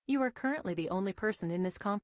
You are currently the only person in this conference.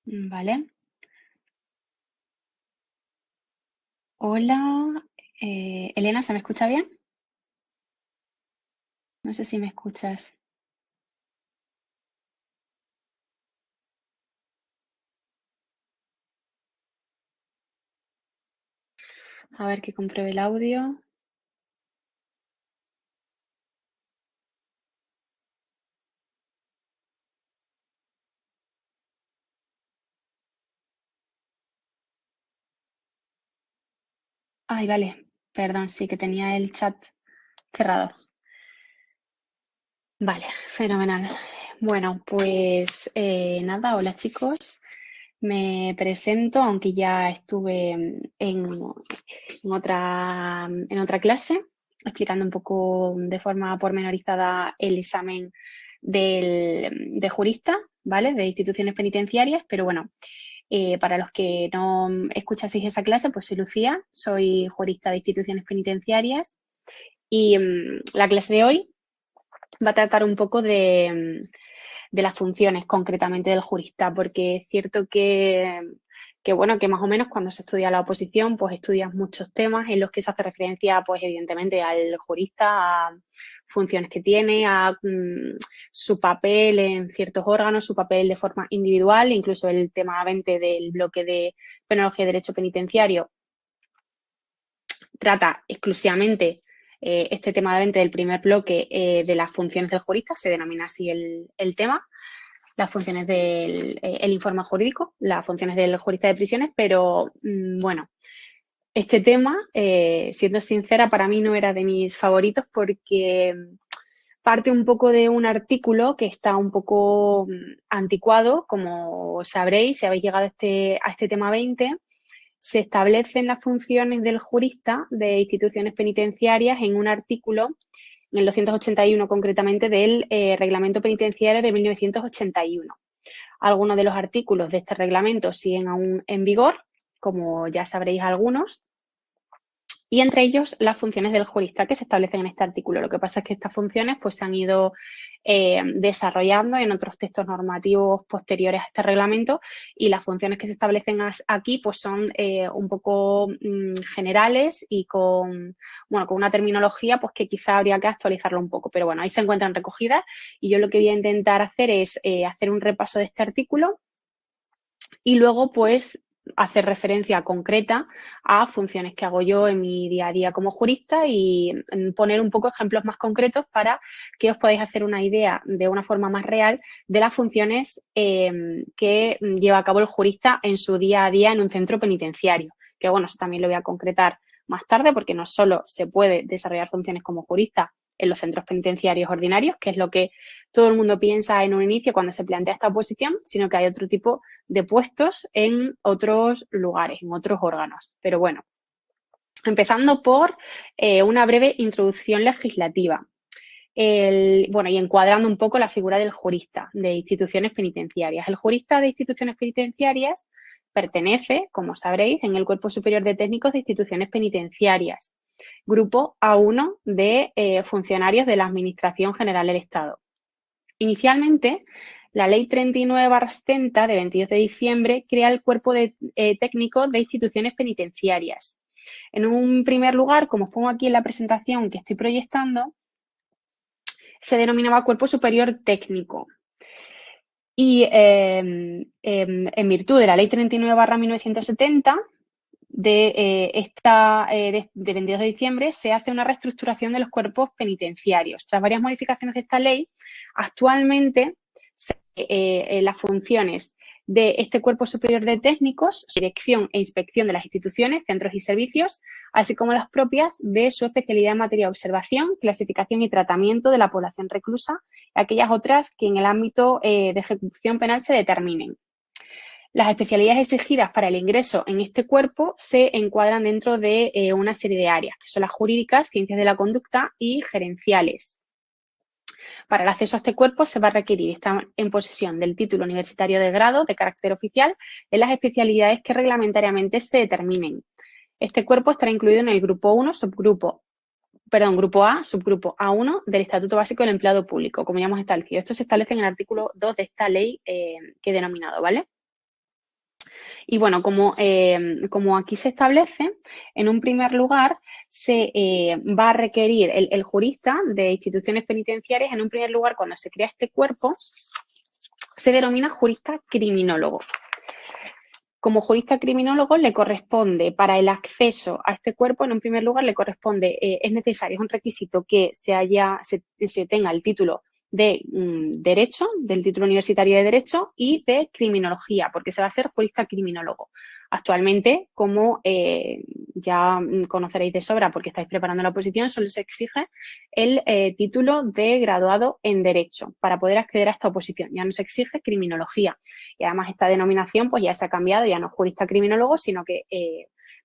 Vale. Hola, Elena, ¿se me escucha bien? No sé si me escuchas. A ver que compruebe el audio. Ay, vale. Perdón, sí que tenía el chat cerrado. Vale, fenomenal. Bueno, pues nada, hola chicos. Me presento, aunque ya estuve en otra clase, explicando un poco de forma pormenorizada el examen de jurista, ¿vale? De instituciones penitenciarias, pero bueno, para los que no escuchaseis esa clase, pues soy Lucía, soy jurista de instituciones penitenciarias y la clase de hoy va a tratar un poco de las funciones concretamente del jurista, porque es cierto que, bueno, que más o menos cuando se estudia la oposición, pues estudias muchos temas en los que se hace referencia, pues evidentemente al jurista, a funciones que tiene, a su papel en ciertos órganos, su papel de forma individual, incluso el tema 20 del bloque de penología y derecho penitenciario trata exclusivamente este tema de 20 del primer bloque de las funciones del jurista, se denomina así el tema, las funciones del el informe jurídico, las funciones del jurista de prisiones, pero bueno, este tema, siendo sincera, para mí no era de mis favoritos porque parte un poco de un artículo que está un poco anticuado, como sabréis, si habéis llegado a este tema 20, se establecen las funciones del jurista de instituciones penitenciarias en un artículo, en el 281 concretamente, del Reglamento Penitenciario de 1981. Algunos de los artículos de este reglamento siguen aún en vigor, como ya sabréis algunos, y entre ellos las funciones del jurista que se establecen en este artículo. Lo que pasa es que estas funciones pues, se han ido desarrollando en otros textos normativos posteriores a este reglamento y las funciones que se establecen aquí pues, son un poco generales y con, bueno, con una terminología pues, que quizá habría que actualizarlo un poco. Pero bueno, ahí se encuentran recogidas y yo lo que voy a intentar hacer es hacer un repaso de este artículo y luego pues hacer referencia concreta a funciones que hago yo en mi día a día como jurista y poner un poco ejemplos más concretos para que os podáis hacer una idea de una forma más real de las funciones que lleva a cabo el jurista en su día a día en un centro penitenciario. Que bueno, eso también lo voy a concretar más tarde porque no solo se puede desarrollar funciones como jurista en los centros penitenciarios ordinarios, que es lo que todo el mundo piensa en un inicio cuando se plantea esta oposición, sino que hay otro tipo de puestos en otros lugares, en otros órganos. Pero bueno, empezando por una breve introducción legislativa. Bueno, y encuadrando un poco la figura del jurista de instituciones penitenciarias. El jurista de instituciones penitenciarias pertenece, como sabréis, en el Cuerpo Superior de Técnicos de Instituciones Penitenciarias, grupo A1 de funcionarios de la Administración General del Estado. Inicialmente, la Ley 39/70 de 22 de diciembre crea el Cuerpo de Técnico de Instituciones Penitenciarias. En un primer lugar, como os pongo aquí en la presentación que estoy proyectando, se denominaba Cuerpo Superior Técnico. Y en virtud de la Ley 39/1970 de 22 de diciembre se hace una reestructuración de los cuerpos penitenciarios. Tras varias modificaciones de esta ley, actualmente las funciones de este Cuerpo Superior de Técnicos, dirección e inspección de las instituciones, centros y servicios, así como las propias de su especialidad en materia de observación, clasificación y tratamiento de la población reclusa y aquellas otras que en el ámbito de ejecución penal se determinen. Las especialidades exigidas para el ingreso en este cuerpo se encuadran dentro de una serie de áreas, que son las jurídicas, ciencias de la conducta y gerenciales. Para el acceso a este cuerpo se va a requerir estar en posesión del título universitario de grado de carácter oficial en las especialidades que reglamentariamente se determinen. Este cuerpo estará incluido en el grupo 1, grupo A, subgrupo A1 del Estatuto Básico del Empleado Público, como ya hemos establecido. Esto se establece en el artículo 2 de esta ley que he denominado, ¿vale? Y bueno, como aquí se establece, en un primer lugar se va a requerir el jurista de instituciones penitenciarias, en un primer lugar, cuando se crea este cuerpo, se denomina jurista criminólogo. Como jurista criminólogo le corresponde, para el acceso a este cuerpo, en un primer lugar le corresponde, es necesario, es un requisito que se tenga el título de Derecho, del título universitario de Derecho y de Criminología, porque se va a ser jurista criminólogo. Actualmente, como ya conoceréis de sobra porque estáis preparando la oposición, solo se exige el título de graduado en Derecho para poder acceder a esta oposición. Ya no se exige Criminología. Y además esta denominación pues ya se ha cambiado, ya no es jurista criminólogo, sino que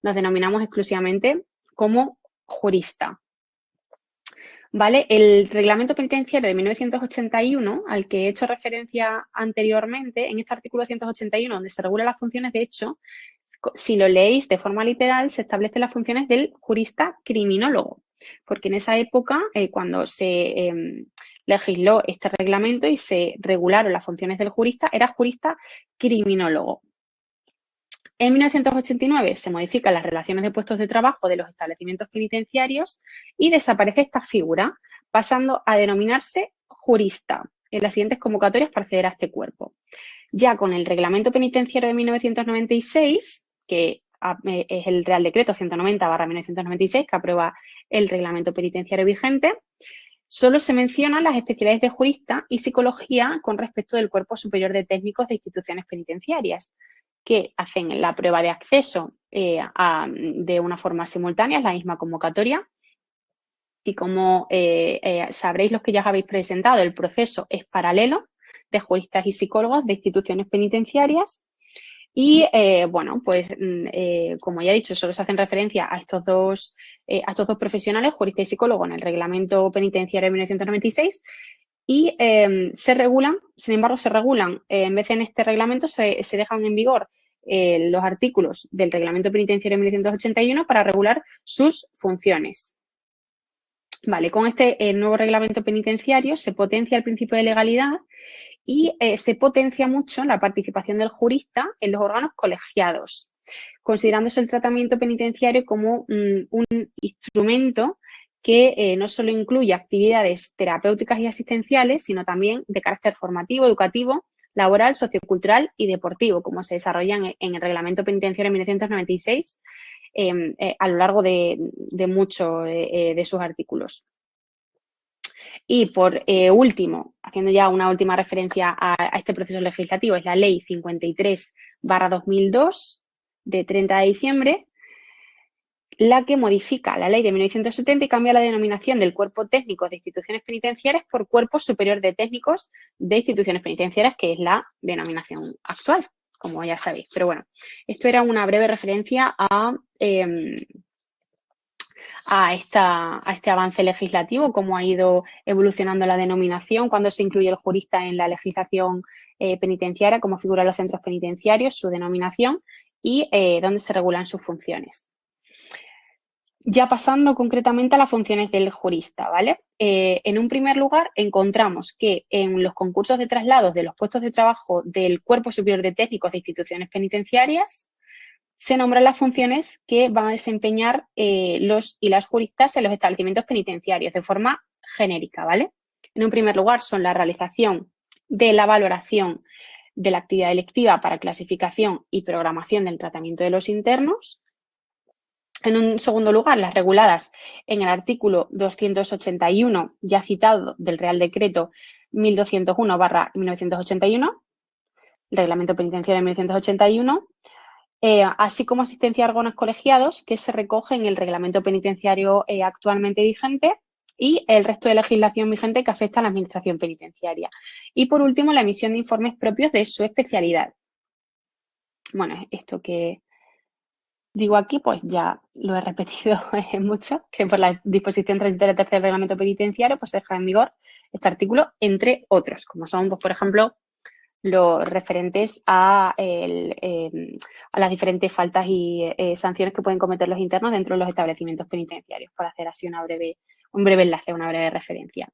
nos denominamos exclusivamente como jurista. ¿Vale? El reglamento penitenciario de 1981, al que he hecho referencia anteriormente, en este artículo 181, donde se regulan las funciones, de hecho, si lo leéis de forma literal, se establecen las funciones del jurista criminólogo, porque en esa época, cuando se legisló este reglamento y se regularon las funciones del jurista, era jurista criminólogo. En 1989 se modifican las relaciones de puestos de trabajo de los establecimientos penitenciarios y desaparece esta figura, pasando a denominarse jurista en las siguientes convocatorias para acceder a este cuerpo. Ya con el reglamento penitenciario de 1996, que es el Real Decreto 190/1996, que aprueba el reglamento penitenciario vigente, solo se mencionan las especialidades de jurista y psicología con respecto del Cuerpo Superior de Técnicos de Instituciones Penitenciarias, que hacen la prueba de acceso de una forma simultánea, es la misma convocatoria. Y como sabréis los que ya os habéis presentado, el proceso es paralelo de juristas y psicólogos de instituciones penitenciarias. Y, bueno, pues, como ya he dicho, solo se hacen referencia a estos dos profesionales, jurista y psicólogo, en el reglamento penitenciario de 1996 y se regulan, sin embargo, en vez de en este reglamento, se dejan en vigor los artículos del reglamento penitenciario de 1981 para regular sus funciones. Vale, con este nuevo reglamento penitenciario se potencia el principio de legalidad y se potencia mucho la participación del jurista en los órganos colegiados, considerándose el tratamiento penitenciario como un instrumento que no solo incluye actividades terapéuticas y asistenciales, sino también de carácter formativo, educativo, laboral, sociocultural y deportivo, como se desarrollan en el Reglamento Penitenciario de 1996 a lo largo de muchos de sus artículos. Y por último, haciendo ya una última referencia a este proceso legislativo, es la Ley 53/2002 de 30 de diciembre, la que modifica la Ley de 1970 y cambia la denominación del Cuerpo Técnico de Instituciones Penitenciarias por Cuerpo Superior de Técnicos de Instituciones Penitenciarias, que es la denominación actual, como ya sabéis. Pero bueno, esto era una breve referencia a este avance legislativo, cómo ha ido evolucionando la denominación, cuándo se incluye el jurista en la legislación penitenciaria, cómo figuran los centros penitenciarios, su denominación y dónde se regulan sus funciones. Ya pasando concretamente a las funciones del jurista, ¿vale? En un primer lugar, encontramos que en los concursos de traslados de los puestos de trabajo del Cuerpo Superior de Técnicos de Instituciones Penitenciarias se nombran las funciones que van a desempeñar los y las juristas en los establecimientos penitenciarios de forma genérica, ¿vale? En un primer lugar, son la realización de la valoración de la actividad delictiva para clasificación y programación del tratamiento de los internos. En un segundo lugar, las reguladas en el artículo 281, ya citado, del Real Decreto 1201/1981, Reglamento Penitenciario de 1981, así como asistencia a órganos colegiados que se recoge en el Reglamento Penitenciario actualmente vigente y el resto de legislación vigente que afecta a la Administración Penitenciaria. Y, por último, la emisión de informes propios de su especialidad. Bueno, esto que digo aquí, pues ya lo he repetido mucho, que por la disposición transitoria del tercer reglamento penitenciario, pues se deja en vigor este artículo, entre otros, como son, pues, por ejemplo, los referentes a las diferentes faltas y sanciones que pueden cometer los internos dentro de los establecimientos penitenciarios, por hacer así un breve enlace, una breve referencia.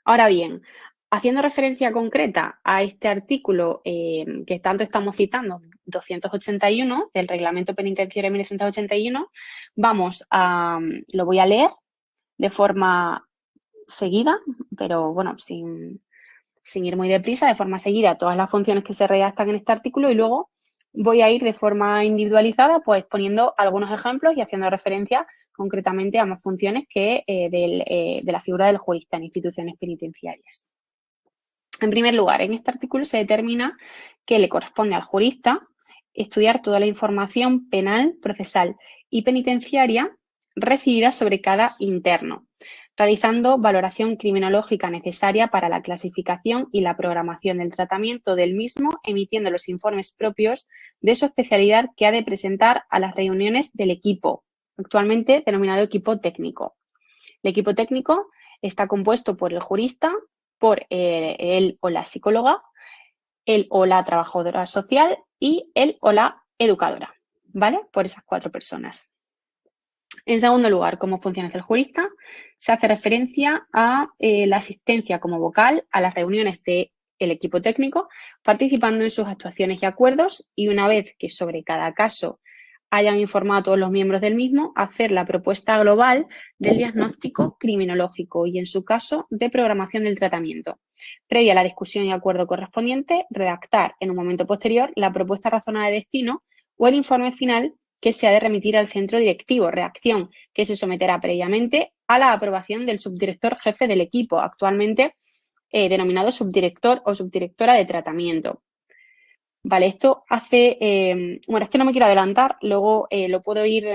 Ahora bien, haciendo referencia concreta a este artículo que tanto estamos citando, 281 del Reglamento Penitenciario de 1981, lo voy a leer de forma seguida, pero bueno, sin ir muy deprisa, de forma seguida, todas las funciones que se redactan en este artículo y luego voy a ir de forma individualizada, pues poniendo algunos ejemplos y haciendo referencia concretamente a más funciones que de la figura del jurista en instituciones penitenciarias. En primer lugar, en este artículo se determina que le corresponde al jurista estudiar toda la información penal, procesal y penitenciaria recibida sobre cada interno, realizando valoración criminológica necesaria para la clasificación y la programación del tratamiento del mismo, emitiendo los informes propios de su especialidad que ha de presentar a las reuniones del equipo, actualmente denominado equipo técnico. El equipo técnico está compuesto por el jurista, por él o la psicóloga, él o la trabajadora social y él o la educadora, ¿vale? Por esas 4 personas. En segundo lugar, como funciones del jurista, se hace referencia a la asistencia como vocal a las reuniones del equipo técnico, participando en sus actuaciones y acuerdos y una vez que sobre cada caso hayan informado a todos los miembros del mismo, hacer la propuesta global del diagnóstico criminológico y, en su caso, de programación del tratamiento. Previa a la discusión y acuerdo correspondiente, redactar en un momento posterior la propuesta razonada de destino o el informe final que se ha de remitir al centro directivo, redacción que se someterá previamente a la aprobación del subdirector jefe del equipo, actualmente denominado subdirector o subdirectora de tratamiento. Vale, esto hace, bueno, es que no me quiero adelantar, luego lo puedo ir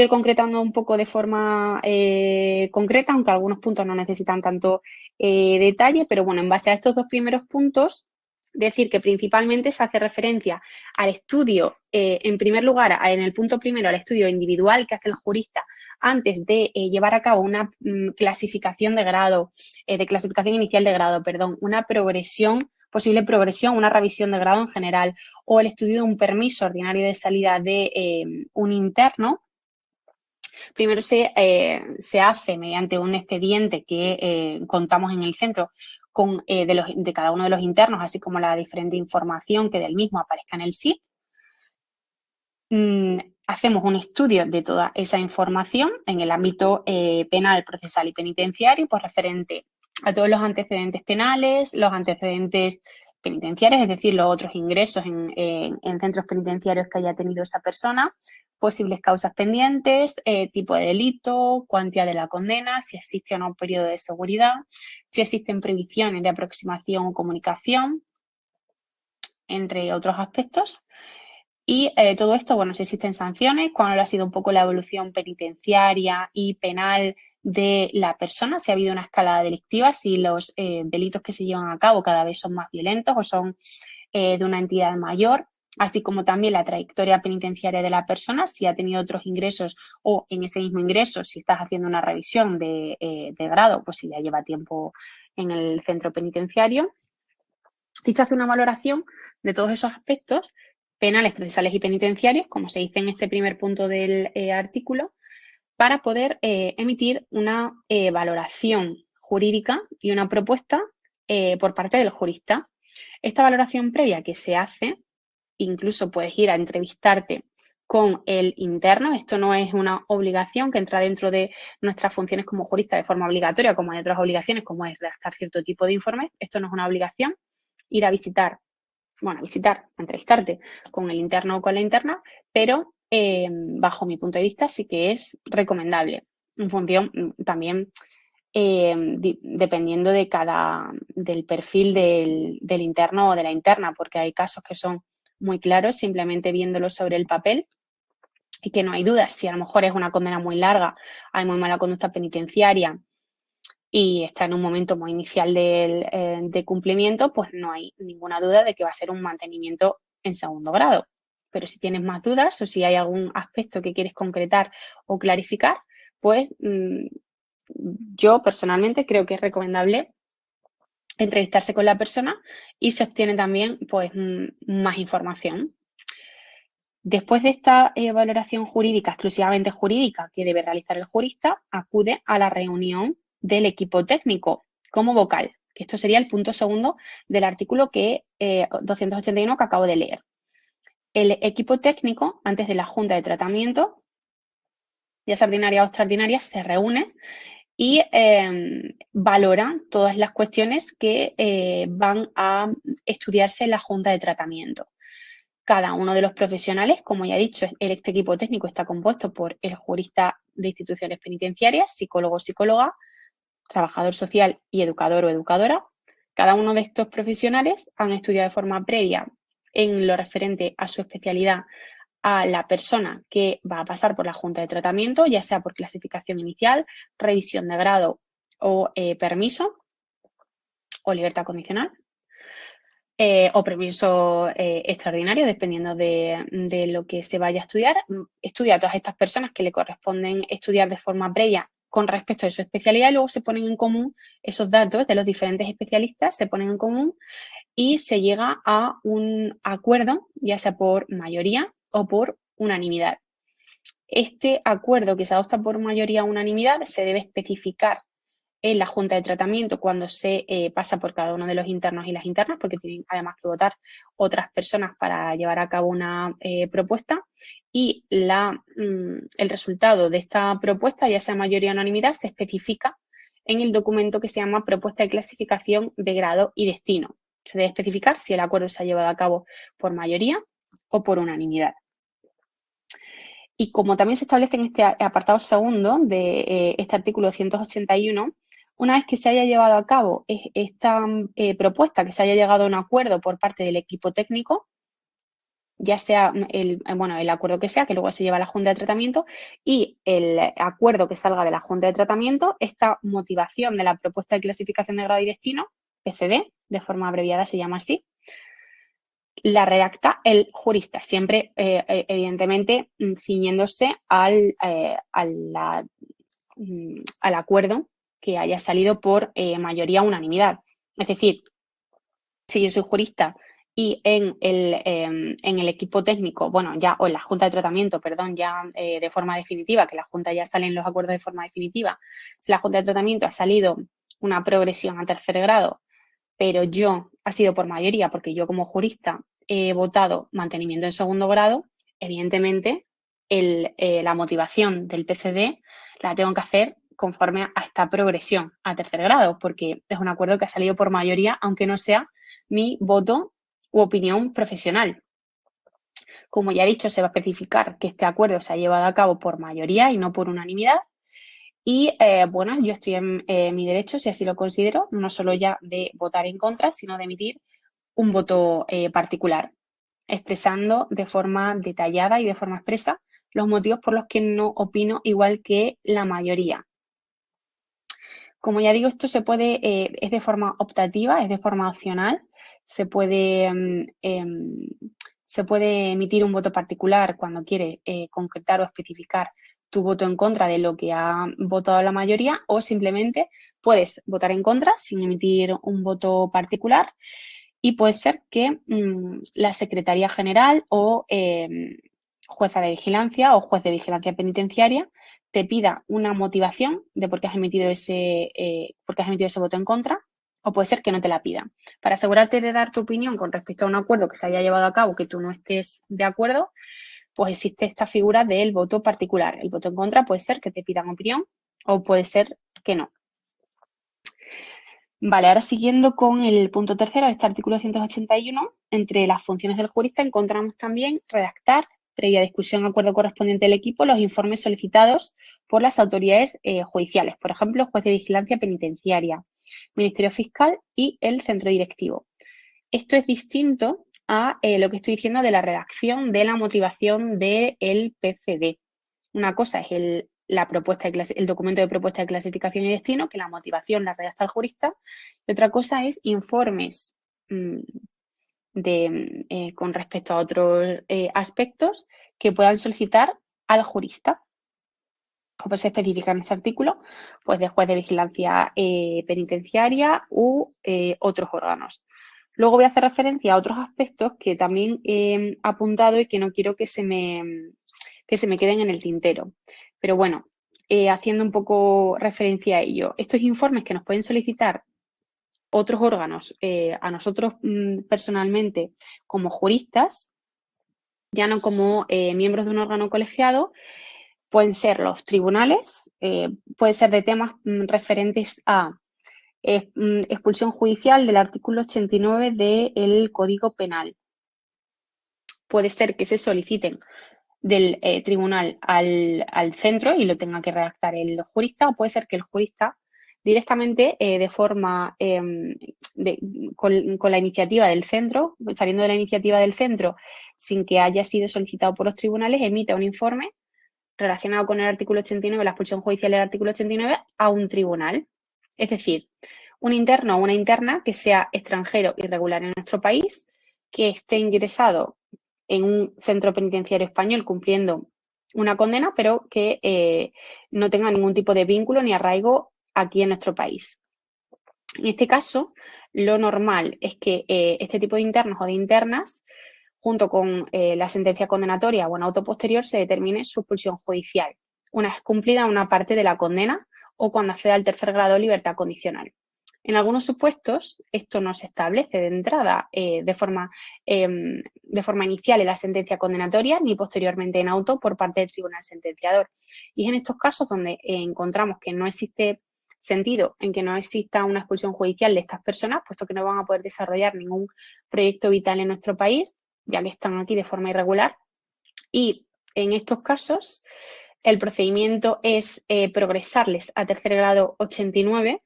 concretando un poco de forma concreta, aunque algunos puntos no necesitan tanto detalle, pero bueno, en base a estos 2 primeros puntos, decir que principalmente se hace referencia al estudio, en primer lugar, en el punto primero, al estudio individual que hace el jurista antes de llevar a cabo una clasificación de grado, de clasificación inicial de grado, perdón, una posible progresión, una revisión de grado en general, o el estudio de un permiso ordinario de salida de un interno. Primero se hace mediante un expediente que contamos en el centro de cada uno de los internos, así como la diferente información que del mismo aparezca en el SIP. Hacemos un estudio de toda esa información en el ámbito penal, procesal y penitenciario, pues referente a todos los antecedentes penales, los antecedentes penitenciarios, es decir, los otros ingresos en centros penitenciarios que haya tenido esa persona, posibles causas pendientes, tipo de delito, cuantía de la condena, si existe o no un periodo de seguridad, si existen prohibiciones de aproximación o comunicación, entre otros aspectos. Y todo esto, bueno, si existen sanciones, cuál ha sido un poco la evolución penitenciaria y penal de la persona, si ha habido una escalada delictiva, si los delitos que se llevan a cabo cada vez son más violentos o son de una entidad mayor, así como también la trayectoria penitenciaria de la persona, si ha tenido otros ingresos o en ese mismo ingreso, si estás haciendo una revisión de grado, pues si ya lleva tiempo en el centro penitenciario. Y se hace una valoración de todos esos aspectos penales, procesales y penitenciarios, como se dice en este primer punto del artículo, para poder emitir una valoración jurídica y una propuesta por parte del jurista. Esta valoración previa que se hace, incluso puedes ir a entrevistarte con el interno, esto no es una obligación que entra dentro de nuestras funciones como jurista de forma obligatoria, como hay otras obligaciones, como es redactar cierto tipo de informes, esto no es una obligación, ir a visitar, entrevistarte con el interno o con la interna, pero bajo mi punto de vista sí que es recomendable, en función también dependiendo del perfil del interno o de la interna, porque hay casos que son muy claros, simplemente viéndolo sobre el papel y que no hay dudas. Si a lo mejor es una condena muy larga, hay muy mala conducta penitenciaria y está en un momento muy inicial de cumplimiento, pues no hay ninguna duda de que va a ser un mantenimiento en segundo grado. Pero si tienes más dudas o si hay algún aspecto que quieres concretar o clarificar, pues yo personalmente creo que es recomendable entrevistarse con la persona y se obtiene también pues más información. Después de esta valoración jurídica, exclusivamente jurídica, que debe realizar el jurista, acude a la reunión del equipo técnico como vocal, que esto sería el punto segundo del artículo 281 que acabo de leer. El equipo técnico, antes de la junta de tratamiento, ya sea ordinaria o extraordinaria, se reúne y valora todas las cuestiones que van a estudiarse en la junta de tratamiento. Cada uno de los profesionales, como ya he dicho, este equipo técnico está compuesto por el jurista de instituciones penitenciarias, psicólogo o psicóloga, trabajador social y educador o educadora. Cada uno de estos profesionales han estudiado de forma previa en lo referente a su especialidad a la persona que va a pasar por la junta de tratamiento, ya sea por clasificación inicial, revisión de grado o permiso o libertad condicional. O permiso extraordinario, dependiendo de lo que se vaya a estudiar. Estudia a todas estas personas que le corresponden estudiar de forma previa con respecto a su especialidad y luego se ponen en común esos datos de los diferentes especialistas, se ponen en común y se llega a un acuerdo, ya sea por mayoría o por unanimidad. Este acuerdo que se adopta por mayoría o unanimidad se debe especificar en la junta de tratamiento cuando se pasa por cada uno de los internos y las internas, porque tienen además que votar otras personas para llevar a cabo una propuesta y el resultado de esta propuesta, ya sea mayoría o unanimidad, se especifica en el documento que se llama propuesta de clasificación de grado y destino. Se debe especificar si el acuerdo se ha llevado a cabo por mayoría o por unanimidad. Y como también se establece en este apartado segundo de este artículo 281, una vez que se haya llevado a cabo esta propuesta, que se haya llegado a un acuerdo por parte del equipo técnico, ya sea el acuerdo que sea, que luego se lleva a la junta de tratamiento, y el acuerdo que salga de la junta de tratamiento, esta motivación de la propuesta de clasificación de grado y destino, PCD, de forma abreviada se llama así, la redacta el jurista, siempre evidentemente ciñéndose al acuerdo que haya salido por mayoría o unanimidad. Es decir, si yo soy jurista y en el equipo técnico, o en la junta de tratamiento, de forma definitiva, que la junta ya salen los acuerdos de forma definitiva, si la junta de tratamiento ha salido una progresión a tercer grado, pero ha sido por mayoría, porque yo como jurista he votado mantenimiento en segundo grado, evidentemente la motivación del PCD la tengo que hacer conforme a esta progresión a tercer grado, porque es un acuerdo que ha salido por mayoría, aunque no sea mi voto u opinión profesional. Como ya he dicho, se va a especificar que este acuerdo se ha llevado a cabo por mayoría y no por unanimidad. Y bueno, yo estoy en mi derecho, si así lo considero, no solo ya de votar en contra, sino de emitir un voto particular, expresando de forma detallada y de forma expresa los motivos por los que no opino igual que la mayoría. Como ya digo, esto se puede, es de forma optativa, es de forma opcional, se puede, se puede emitir un voto particular cuando quiere concretar o especificar tu voto en contra de lo que ha votado la mayoría, o simplemente puedes votar en contra sin emitir un voto particular, y puede ser que la Secretaría General o jueza de vigilancia o juez de vigilancia penitenciaria te pida una motivación de por qué has emitido ese voto en contra, o puede ser que no te la pida. Para asegurarte de dar tu opinión con respecto a un acuerdo que se haya llevado a cabo que tú no estés de acuerdo, pues existe esta figura del voto particular. El voto en contra puede ser que te pidan opinión o puede ser que no. Vale, ahora siguiendo con el punto tercero de este artículo 181, entre las funciones del jurista encontramos también redactar, previa discusión acuerdo correspondiente del equipo, los informes solicitados por las autoridades judiciales, por ejemplo, juez de vigilancia penitenciaria, Ministerio Fiscal y el centro directivo. Esto es distinto a lo que estoy diciendo de la redacción de la motivación del PCD. Una cosa es el documento de propuesta de clasificación y destino, que la motivación la redacta el jurista, y otra cosa es informes con respecto a otros aspectos que puedan solicitar al jurista. Como se especifica en ese artículo, pues de juez de vigilancia penitenciaria u otros órganos. Luego voy a hacer referencia a otros aspectos que también he apuntado y que no quiero que se me queden en el tintero. Pero bueno, haciendo un poco referencia a ello, estos informes que nos pueden solicitar otros órganos a nosotros personalmente como juristas, ya no como miembros de un órgano colegiado, pueden ser los tribunales, puede ser de temas referentes a expulsión judicial del artículo 89 del Código Penal. Puede ser que se soliciten del tribunal al centro y lo tenga que redactar el jurista, o puede ser que el jurista directamente de forma con la iniciativa del centro, saliendo de la iniciativa del centro sin que haya sido solicitado por los tribunales, emita un informe relacionado con el artículo 89, la expulsión judicial del artículo 89, a un tribunal. Es decir, un interno o una interna que sea extranjero irregular en nuestro país, que esté ingresado en un centro penitenciario español cumpliendo una condena, pero que no tenga ningún tipo de vínculo ni arraigo aquí en nuestro país. En este caso, lo normal es que este tipo de internos o de internas, junto con la sentencia condenatoria o en auto posterior, se determine su expulsión judicial, una vez cumplida una parte de la condena o cuando acceda al tercer grado de libertad condicional. En algunos supuestos, esto no se establece de entrada de forma inicial en la sentencia condenatoria ni posteriormente en auto por parte del tribunal sentenciador. Y es en estos casos donde encontramos que no existe sentido en que no exista una expulsión judicial de estas personas, puesto que no van a poder desarrollar ningún proyecto vital en nuestro país, ya que están aquí de forma irregular. Y en estos casos, el procedimiento es progresarles a tercer grado 89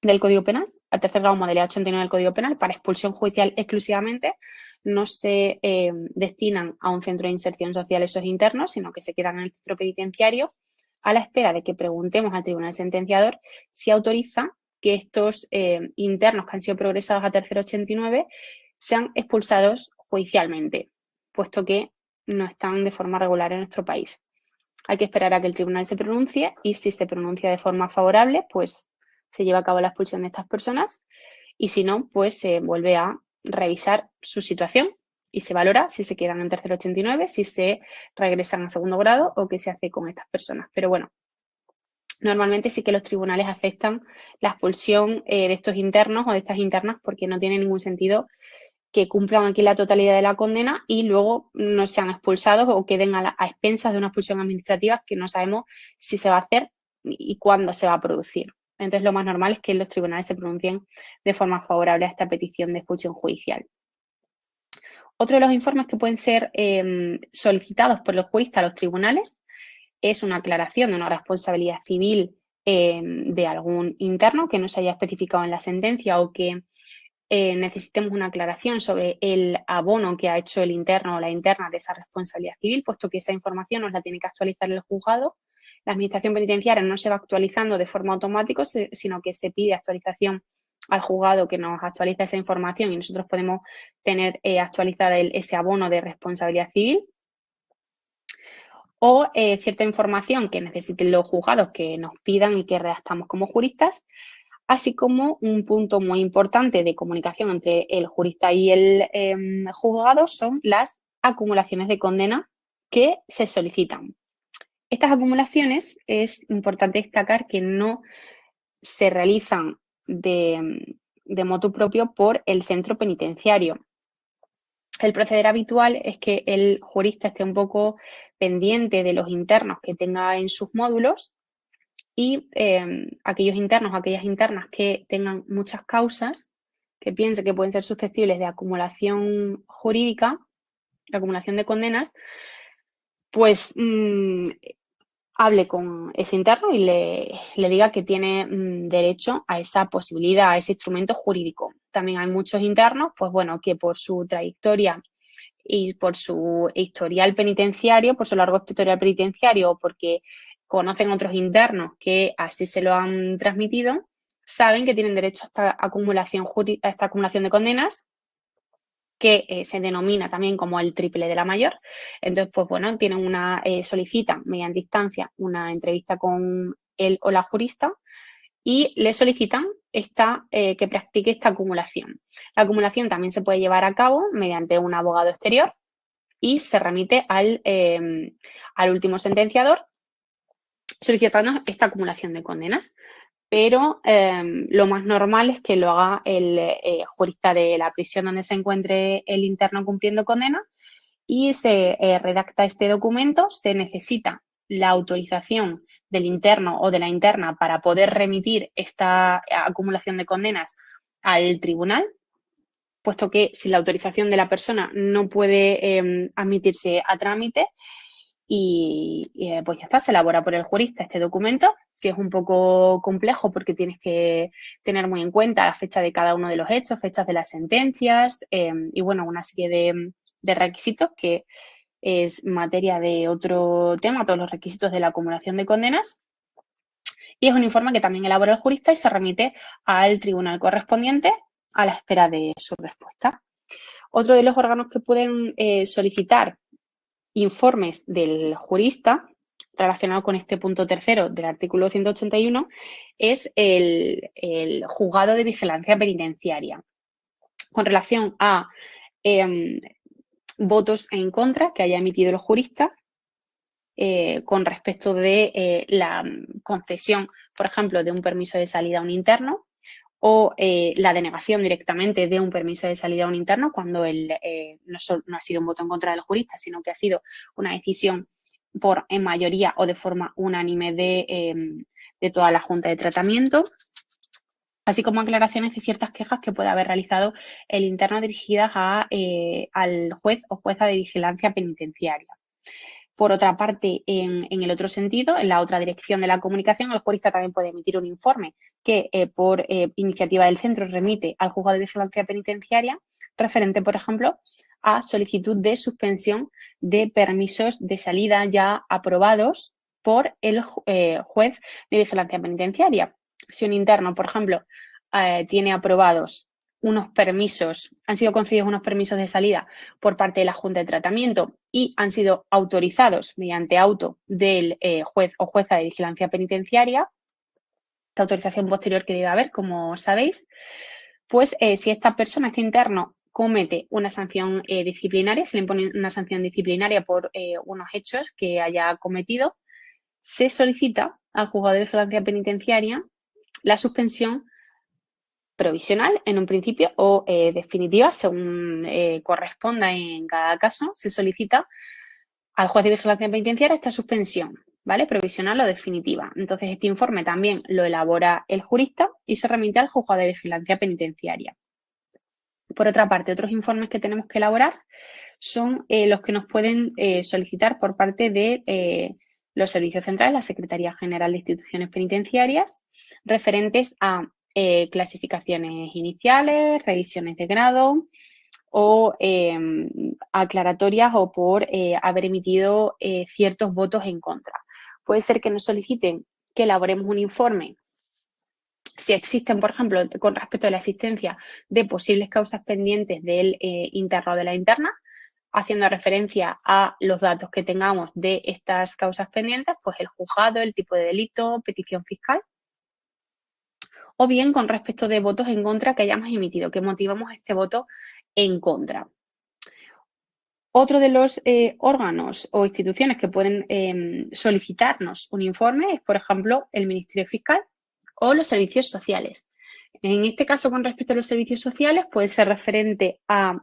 del Código Penal, a tercer grado modalidad 89 del Código Penal, para expulsión judicial exclusivamente. No se destinan a un centro de inserción social esos internos, sino que se quedan en el centro penitenciario a la espera de que preguntemos al tribunal sentenciador si autoriza que estos internos que han sido progresados a tercer 89 sean expulsados judicialmente, puesto que no están de forma regular en nuestro país. Hay que esperar a que el tribunal se pronuncie y si se pronuncia de forma favorable, pues se lleva a cabo la expulsión de estas personas y si no, pues se vuelve a revisar su situación y se valora si se quedan en tercer 89, si se regresan a segundo grado o qué se hace con estas personas. Pero bueno, normalmente sí que los tribunales aceptan la expulsión de estos internos o de estas internas porque no tiene ningún sentido que cumplan aquí la totalidad de la condena y luego no sean expulsados o queden a expensas de una expulsión administrativa que no sabemos si se va a hacer y cuándo se va a producir. Entonces, lo más normal es que los tribunales se pronuncien de forma favorable a esta petición de expulsión judicial. Otro de los informes que pueden ser solicitados por los juristas a los tribunales es una aclaración de una responsabilidad civil de algún interno que no se haya especificado en la sentencia o que necesitemos una aclaración sobre el abono que ha hecho el interno o la interna de esa responsabilidad civil, puesto que esa información nos la tiene que actualizar el juzgado. La administración penitenciaria no se va actualizando de forma automática, sino que se pide actualización al juzgado que nos actualiza esa información y nosotros podemos tener actualizada ese abono de responsabilidad civil. O cierta información que necesiten los juzgados que nos pidan y que redactamos como juristas, así como un punto muy importante de comunicación entre el jurista y el juzgado son las acumulaciones de condena que se solicitan. Estas acumulaciones es importante destacar que no se realizan de motu propio por el centro penitenciario. El proceder habitual es que el jurista esté un poco pendiente de los internos que tenga en sus módulos y aquellos internos o aquellas internas que tengan muchas causas, que piense que pueden ser susceptibles de acumulación jurídica, de acumulación de condenas, pues hable con ese interno y le diga que tiene derecho a esa posibilidad, a ese instrumento jurídico. También hay muchos internos, pues bueno, que por su trayectoria y por su historial penitenciario, por su largo historial penitenciario o porque conocen otros internos que así se lo han transmitido, saben que tienen derecho a esta acumulación de condenas, que se denomina también como el triple de la mayor. Entonces, pues bueno, solicitan mediante instancia una entrevista con él o la jurista y le solicitan que practique esta acumulación. La acumulación también se puede llevar a cabo mediante un abogado exterior y se remite al último sentenciador solicitando esta acumulación de condenas. Pero lo más normal es que lo haga el jurista de la prisión donde se encuentre el interno cumpliendo condena y se redacta este documento. Se necesita la autorización del interno o de la interna para poder remitir esta acumulación de condenas al tribunal, puesto que sin la autorización de la persona no puede admitirse a trámite y pues ya está, se elabora por el jurista este documento, que es un poco complejo porque tienes que tener muy en cuenta la fecha de cada uno de los hechos, fechas de las sentencias y bueno, una serie de requisitos que es materia de otro tema, todos los requisitos de la acumulación de condenas. Y es un informe que también elabora el jurista y se remite al tribunal correspondiente a la espera de su respuesta. Otro de los órganos que pueden solicitar informes del jurista relacionado con este punto tercero del artículo 181 es el juzgado de vigilancia penitenciaria. Con relación a votos en contra que haya emitido el jurista con respecto de la concesión, por ejemplo, de un permiso de salida a un interno o la denegación directamente de un permiso de salida a un interno cuando no ha sido un voto en contra del jurista, sino que ha sido una decisión en mayoría o de forma unánime de toda la Junta de Tratamiento, así como aclaraciones de ciertas quejas que puede haber realizado el interno dirigidas al juez o jueza de vigilancia penitenciaria. Por otra parte, en el otro sentido, en la otra dirección de la comunicación, el jurista también puede emitir un informe que por iniciativa del centro remite al juzgado de vigilancia penitenciaria referente, por ejemplo, a solicitud de suspensión de permisos de salida ya aprobados por el juez de vigilancia penitenciaria. Si un interno, por ejemplo, tiene aprobados unos permisos, han sido concedidos unos permisos de salida por parte de la Junta de Tratamiento y han sido autorizados mediante auto del juez o jueza de vigilancia penitenciaria, esta autorización posterior que debe haber, como sabéis, pues si esta persona, este interno, comete una sanción disciplinaria, se le impone una sanción disciplinaria por unos hechos que haya cometido, se solicita al juzgado de vigilancia penitenciaria la suspensión provisional en un principio o definitiva, según corresponda en cada caso, se solicita al juez de vigilancia penitenciaria esta suspensión, ¿vale? Provisional o definitiva. Entonces, este informe también lo elabora el jurista y se remite al juzgado de vigilancia penitenciaria. Por otra parte, otros informes que tenemos que elaborar son los que nos pueden solicitar por parte de los servicios centrales, la Secretaría General de Instituciones Penitenciarias, referentes a clasificaciones iniciales, revisiones de grado o aclaratorias o por haber emitido ciertos votos en contra. Puede ser que nos soliciten que elaboremos un informe si existen, por ejemplo, con respecto a la existencia de posibles causas pendientes del interno o de la interna, haciendo referencia a los datos que tengamos de estas causas pendientes, pues el juzgado, el tipo de delito, petición fiscal, o bien con respecto de votos en contra que hayamos emitido, que motivamos este voto en contra. Otro de los órganos o instituciones que pueden solicitarnos un informe es, por ejemplo, el Ministerio Fiscal o los servicios sociales. En este caso, con respecto a los servicios sociales, puede ser referente a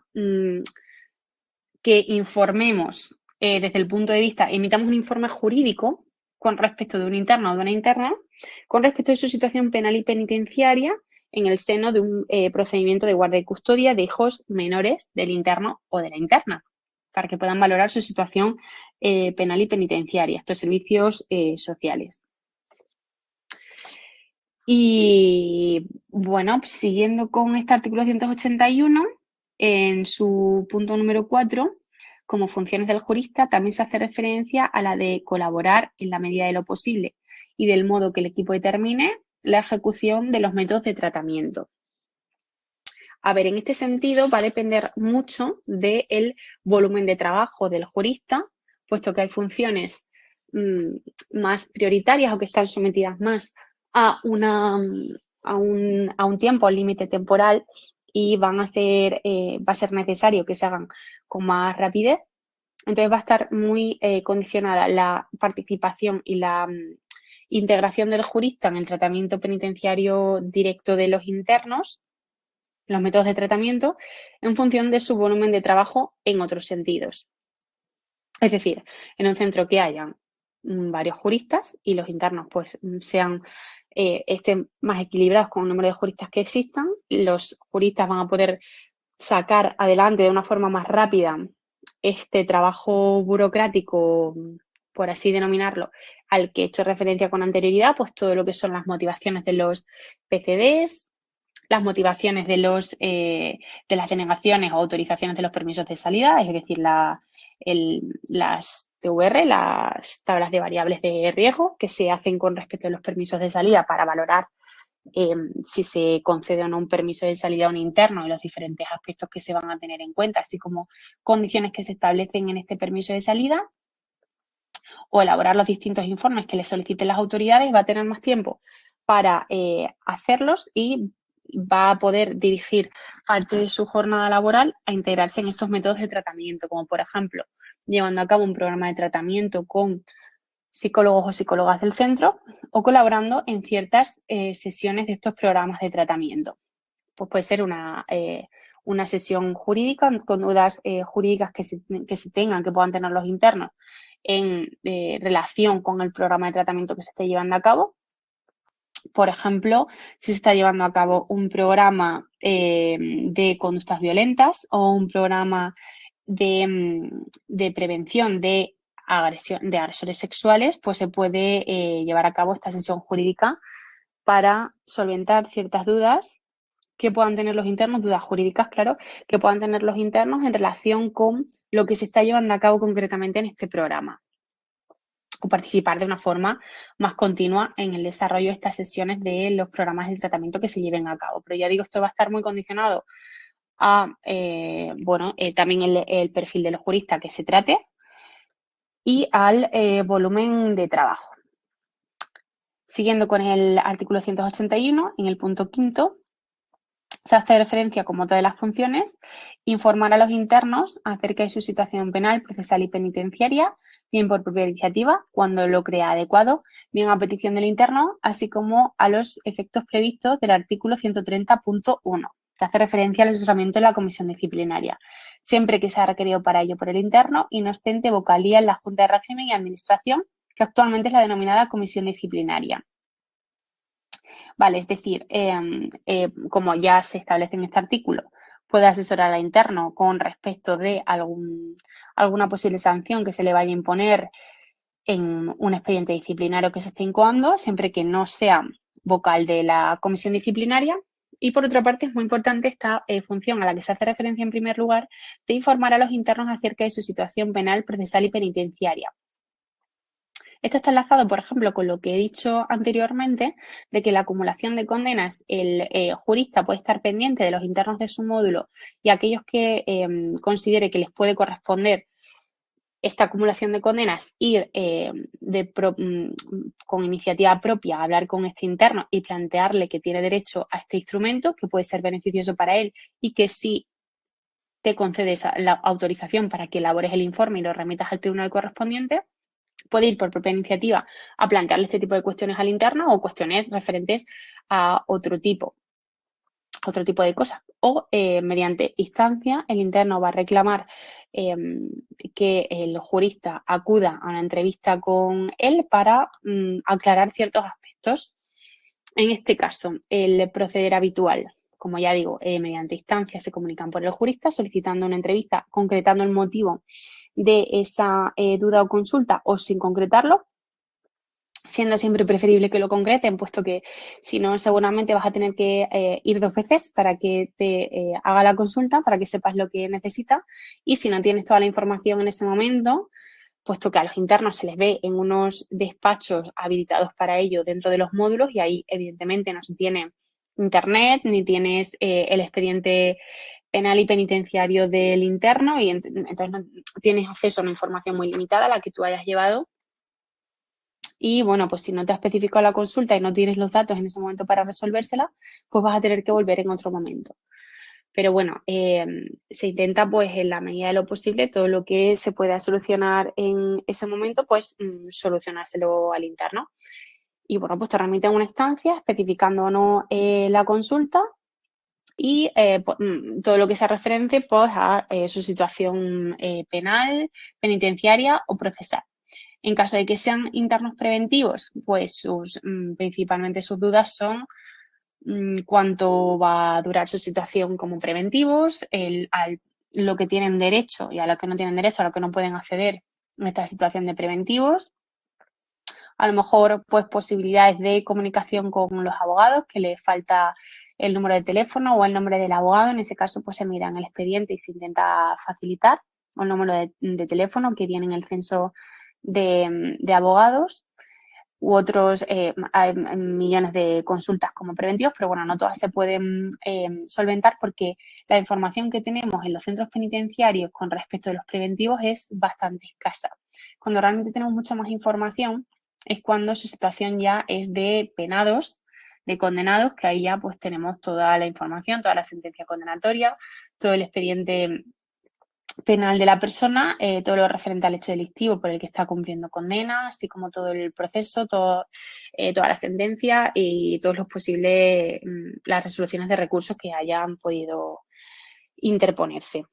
que informemos desde el punto de vista, emitamos un informe jurídico con respecto de un interno o de una interna, con respecto de su situación penal y penitenciaria en el seno de un procedimiento de guardia y custodia de hijos menores del interno o de la interna, para que puedan valorar su situación penal y penitenciaria, estos servicios sociales. Y bueno, siguiendo con este artículo 281, en su punto número 4, como funciones del jurista, también se hace referencia a la de colaborar en la medida de lo posible y del modo que el equipo determine la ejecución de los métodos de tratamiento. A ver, en este sentido va a depender mucho del volumen de trabajo del jurista, puesto que hay funciones más prioritarias o que están sometidas más a un tiempo límite temporal y va a ser necesario que se hagan con más rapidez. Entonces va a estar muy condicionada la participación y la integración del jurista en el tratamiento penitenciario directo de los internos, los métodos de tratamiento, en función de su volumen de trabajo en otros sentidos. Es decir, en un centro que hayan varios juristas y los internos pues estén más equilibrados con el número de juristas que existan, los juristas van a poder sacar adelante de una forma más rápida este trabajo burocrático, por así denominarlo, al que he hecho referencia con anterioridad, pues todo lo que son las motivaciones de los PCDs, las motivaciones de las denegaciones o autorizaciones de los permisos de salida, es decir, las TVR, las tablas de variables de riesgo que se hacen con respecto a los permisos de salida para valorar si se concede o no un permiso de salida a un interno y los diferentes aspectos que se van a tener en cuenta, así como condiciones que se establecen en este permiso de salida, o elaborar los distintos informes que le soliciten las autoridades, va a tener más tiempo para hacerlos y va a poder dirigir parte de su jornada laboral a integrarse en estos métodos de tratamiento, como por ejemplo, llevando a cabo un programa de tratamiento con psicólogos o psicólogas del centro o colaborando en ciertas sesiones de estos programas de tratamiento. Pues puede ser una sesión jurídica con dudas jurídicas que se tengan, que puedan tener los internos en relación con el programa de tratamiento que se esté llevando a cabo. Por ejemplo, si se está llevando a cabo un programa de conductas violentas o un programa de prevención de agresores sexuales, pues se puede llevar a cabo esta sesión jurídica para solventar ciertas dudas que puedan tener los internos, dudas jurídicas, claro, que puedan tener los internos en relación con lo que se está llevando a cabo concretamente en este programa, o participar de una forma más continua en el desarrollo de estas sesiones de los programas de tratamiento que se lleven a cabo. Pero ya digo, esto va a estar muy condicionado a, también el perfil del jurista que se trate y al volumen de trabajo. Siguiendo con el artículo 181, en el punto 5, se hace referencia, como todas las funciones, informar a los internos acerca de su situación penal, procesal y penitenciaria, bien por propia iniciativa, cuando lo crea adecuado, bien a petición del interno, así como a los efectos previstos del artículo 130.1, que hace referencia al asesoramiento de la comisión disciplinaria, siempre que sea requerido para ello por el interno y no ostente vocalía en la Junta de Régimen y Administración que actualmente es la denominada comisión disciplinaria. Vale, es decir, como ya se establece en este artículo, puede asesorar al interno con respecto de alguna posible sanción que se le vaya a imponer en un expediente disciplinario que se esté incoando, siempre que no sea vocal de la comisión disciplinaria. Y por otra parte, es muy importante esta función a la que se hace referencia en primer lugar, de informar a los internos acerca de su situación penal, procesal y penitenciaria. Esto está enlazado, por ejemplo, con lo que he dicho anteriormente, de que la acumulación de condenas, el jurista puede estar pendiente de los internos de su módulo y aquellos que considere que les puede corresponder esta acumulación de condenas, ir con iniciativa propia a hablar con este interno y plantearle que tiene derecho a este instrumento, que puede ser beneficioso para él y que si te concedes la autorización para que elabores el informe y lo remitas al tribunal correspondiente, puede ir por propia iniciativa a plantearle este tipo de cuestiones al interno o cuestiones referentes a otro tipo de cosas. O mediante instancia, el interno va a reclamar que el jurista acuda a una entrevista con él para aclarar ciertos aspectos. En este caso, el proceder habitual, como ya digo, mediante instancia se comunican por el jurista solicitando una entrevista, concretando el motivo de esa duda o consulta o sin concretarlo, siendo siempre preferible que lo concreten, puesto que si no seguramente vas a tener que ir 2 veces para que te haga la consulta, para que sepas lo que necesita, y si no tienes toda la información en ese momento, puesto que a los internos se les ve en unos despachos habilitados para ello dentro de los módulos y ahí evidentemente no se tiene internet ni tienes el expediente penal y penitenciario del interno y entonces no tienes acceso a una información muy limitada a la que tú hayas llevado. Y bueno, pues si no te ha especificado la consulta y no tienes los datos en ese momento para resolvérsela, pues vas a tener que volver en otro momento. Pero bueno, se intenta pues en la medida de lo posible todo lo que se pueda solucionar en ese momento, pues solucionárselo al interno. Y bueno, pues te remiten una instancia especificando o no la consulta y todo lo que se referente pues a su situación penal, penitenciaria o procesal. En caso de que sean internos preventivos, pues principalmente sus dudas son cuánto va a durar su situación como preventivos, lo que tienen derecho y a lo que no tienen derecho, a lo que no pueden acceder en esta situación de preventivos. A lo mejor, pues, posibilidades de comunicación con los abogados, que les falta el número de teléfono o el nombre del abogado. En ese caso, pues, se mira en el expediente y se intenta facilitar o el número de teléfono que viene en el censo de abogados u otros hay millones de consultas como preventivos, pero bueno, no todas se pueden solventar porque la información que tenemos en los centros penitenciarios con respecto de los preventivos es bastante escasa. Cuando realmente tenemos mucha más información es cuando su situación ya es de penados, de condenados, que ahí ya pues tenemos toda la información, toda la sentencia condenatoria, todo el expediente penal de la persona, todo lo referente al hecho delictivo por el que está cumpliendo condena, así como todo el proceso, toda la sentencia y todos los posibles, las resoluciones de recursos que hayan podido interponerse.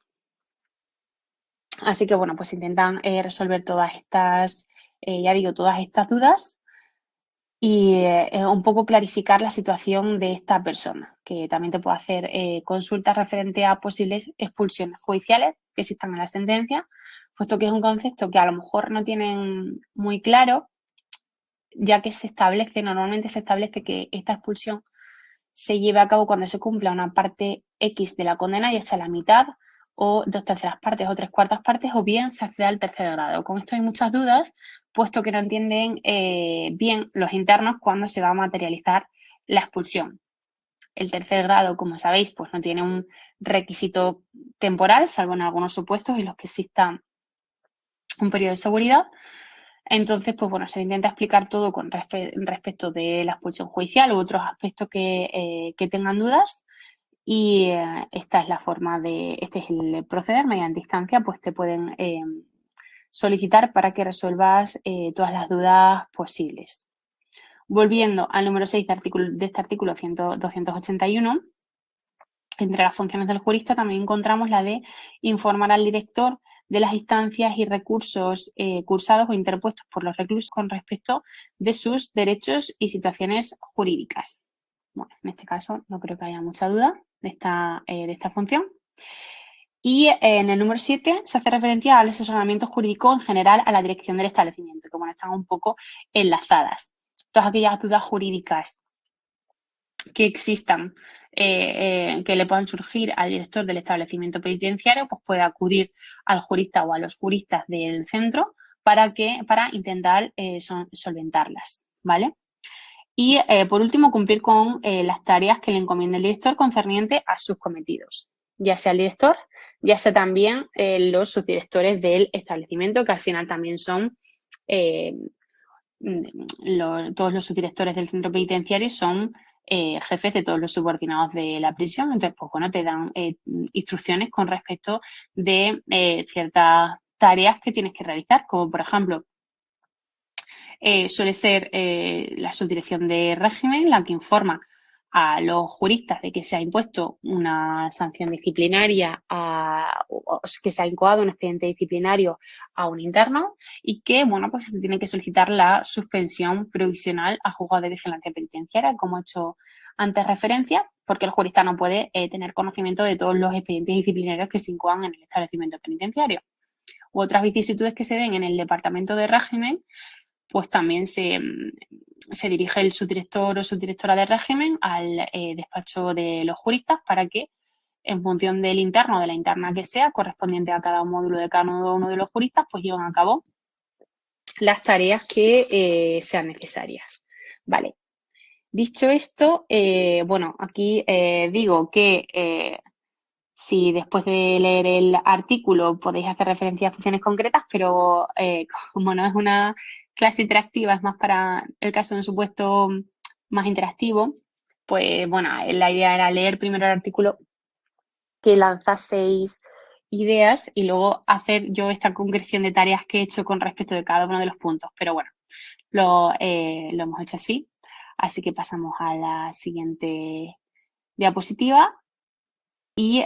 Así que bueno, pues intentan resolver todas estas, ya digo, todas estas dudas y un poco clarificar la situación de esta persona, que también te puede hacer consultas referente a posibles expulsiones judiciales que existan en la sentencia, puesto que es un concepto que a lo mejor no tienen muy claro, ya que normalmente se establece que esta expulsión se lleve a cabo cuando se cumpla una parte X de la condena, ya sea la mitad o 2/3 partes o 3/4 partes, o bien se accede al tercer grado. Con esto hay muchas dudas, puesto que no entienden bien los internos cuándo se va a materializar la expulsión. El tercer grado, como sabéis, pues no tiene un requisito temporal, salvo en algunos supuestos en los que exista un periodo de seguridad. Entonces, pues bueno, se intenta explicar todo con respecto de la expulsión judicial u otros aspectos que tengan dudas. Y esta es la forma este es el proceder, mediante instancia, pues te pueden solicitar para que resuelvas todas las dudas posibles. Volviendo al número 6 de este artículo 281, entre las funciones del jurista también encontramos la de informar al director de las instancias y recursos cursados o interpuestos por los reclusos con respecto de sus derechos y situaciones jurídicas. Bueno, en este caso no creo que haya mucha duda de esta función. Y en el número 7 se hace referencia al asesoramiento jurídico en general a la dirección del establecimiento, que bueno, están un poco enlazadas. Todas aquellas dudas jurídicas que existan, que le puedan surgir al director del establecimiento penitenciario, pues puede acudir al jurista o a los juristas del centro para intentar solventarlas, ¿vale? Y por último, cumplir con las tareas que le encomienda el director concerniente a sus cometidos, ya sea el director, ya sea también los subdirectores del establecimiento, que al final también son todos los subdirectores del centro penitenciario son jefes de todos los subordinados de la prisión. Entonces, pues bueno, te dan instrucciones con respecto de ciertas tareas que tienes que realizar, como por ejemplo, suele ser la subdirección de régimen la que informa a los juristas de que se ha impuesto una sanción disciplinaria o que se ha incoado un expediente disciplinario a un interno y que, bueno, pues se tiene que solicitar la suspensión provisional al juzgado de vigilancia penitenciaria, como he hecho antes referencia, porque el jurista no puede tener conocimiento de todos los expedientes disciplinarios que se incoan en el establecimiento penitenciario. U otras vicisitudes que se den en el departamento de régimen, pues también se dirige el subdirector o subdirectora de régimen al despacho de los juristas para que, en función del interno o de la interna que sea, correspondiente a cada módulo de cada uno de los juristas, pues llevan a cabo las tareas que sean necesarias. Vale. Dicho esto, bueno, aquí digo que si después de leer el artículo podéis hacer referencia a funciones concretas, pero como no es una clase interactiva, es más para el caso de un supuesto más interactivo, pues bueno, la idea era leer primero el artículo, que lanzaseis ideas y luego hacer yo esta concreción de tareas que he hecho con respecto de cada uno de los puntos. Pero bueno, lo hemos hecho así. Así que pasamos a la siguiente diapositiva. Y